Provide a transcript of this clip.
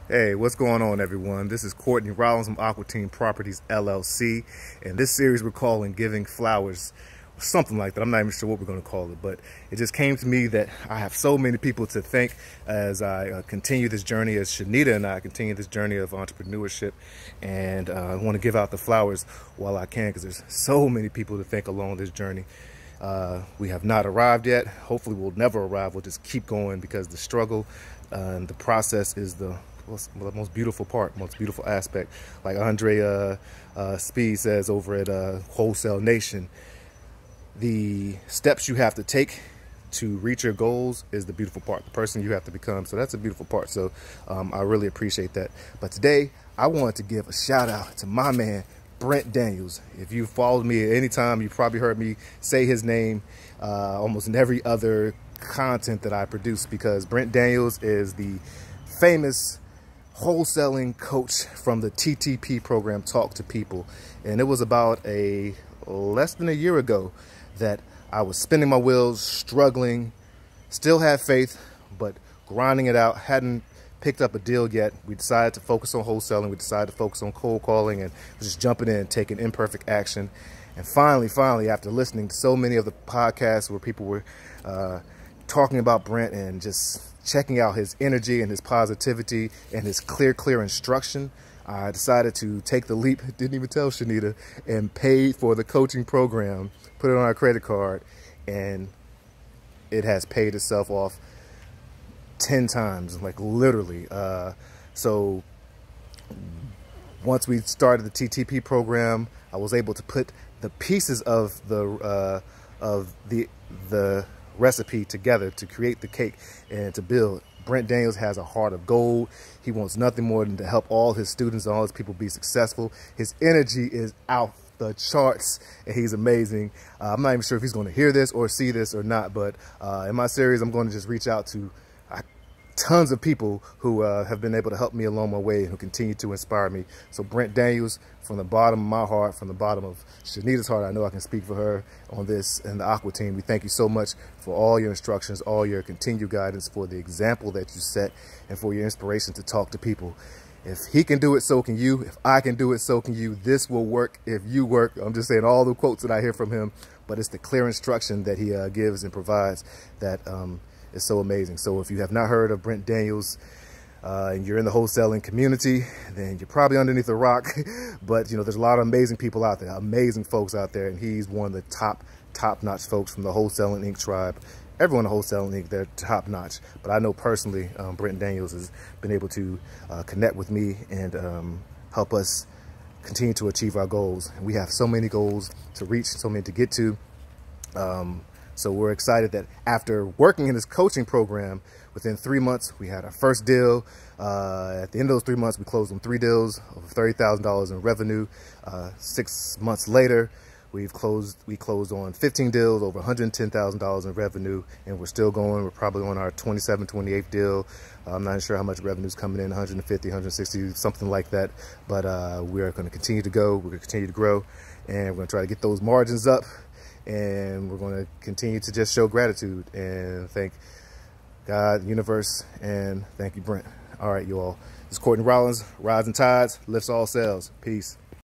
Hey, what's going on, everyone? This is Courtney Rollins from Aqua Team Properties LLC, and this series we're calling Giving Flowers, something like that. I'm not even sure what we're going to call it, but it just came to me that I have so many people to thank as I continue this journey, as Shanita and I continue this journey of entrepreneurship, and I want to give out the flowers while I can, because there's so many people to thank along this journey. We have not arrived yet. Hopefully we'll never arrive. We'll just keep going, because the struggle and the process is the most beautiful part, most beautiful aspect. Like Andre Speed says over at Wholesale Nation, the steps you have to take to reach your goals is the beautiful part, the person you have to become. So that's a beautiful part. So I really appreciate that. But today I wanted to give a shout out to my man, Brent Daniels. If you followed me at any time, you probably heard me say his name almost in every other content that I produce, because Brent Daniels is the famous wholesaling coach from the TTP program, Talk to People. And it was about less than a year ago that I was spinning my wheels, struggling, still had faith, but grinding it out. Hadn't picked up a deal yet. We decided to focus on wholesaling. We decided to focus on cold calling and just jumping in, taking imperfect action. And finally, after listening to so many of the podcasts where people were talking about Brent and just checking out his energy and his positivity and his clear instruction, I decided to take the leap, didn't even tell Shanita, and paid for the coaching program, put it on our credit card, and it has paid itself off 10 times, like literally. So once we started the TTP program, I was able to put the pieces of the recipe together to create the cake and to build. Brent Daniels has a heart of gold. He wants nothing more than to help all his students and all his people be successful. His energy is out the charts, and he's amazing. I'm not even sure if he's going to hear this or see this or not, but in my series, I'm going to just reach out to tons of people who have been able to help me along my way and who continue to inspire me. So Brent Daniels, from the bottom of my heart, from the bottom of Shanita's heart, I know I can speak for her on this, and the Aqua Team, we thank you so much for all your instructions, all your continued guidance, for the example that you set, and for your inspiration to talk to people. If he can do it, so can you. If I can do it, so can you. This will work if you work. I'm just saying all the quotes that I hear from him, but it's the clear instruction that he gives and provides that is so amazing. So if you have not heard of Brent Daniels and you're in the wholesaling community, then you're probably underneath a rock. But you know, there's a lot of amazing people out there, amazing folks out there, and he's one of the top-notch folks from the Wholesaling Inc. tribe. Everyone in Wholesaling Inc., they're top-notch. But I know personally, Brent Daniels has been able to connect with me and help us continue to achieve our goals. And we have so many goals to reach, so many to get to. So we're excited that after working in this coaching program, within 3 months, we had our first deal. At the end of those 3 months, we closed on 3 deals of $30,000 in revenue. 6 months later, we closed on 15 deals, over $110,000 in revenue, and we're still going. We're probably on our 28th deal. I'm not sure how much revenue is coming in, 150, 160, something like that. But we're going to continue to go. We're going to continue to grow, and we're going to try to get those margins up. And we're going to continue to just show gratitude and thank God, the universe, and thank you, Brent. All right, you all. This is Courtney Rollins. Rising tides, lifts all sails. Peace.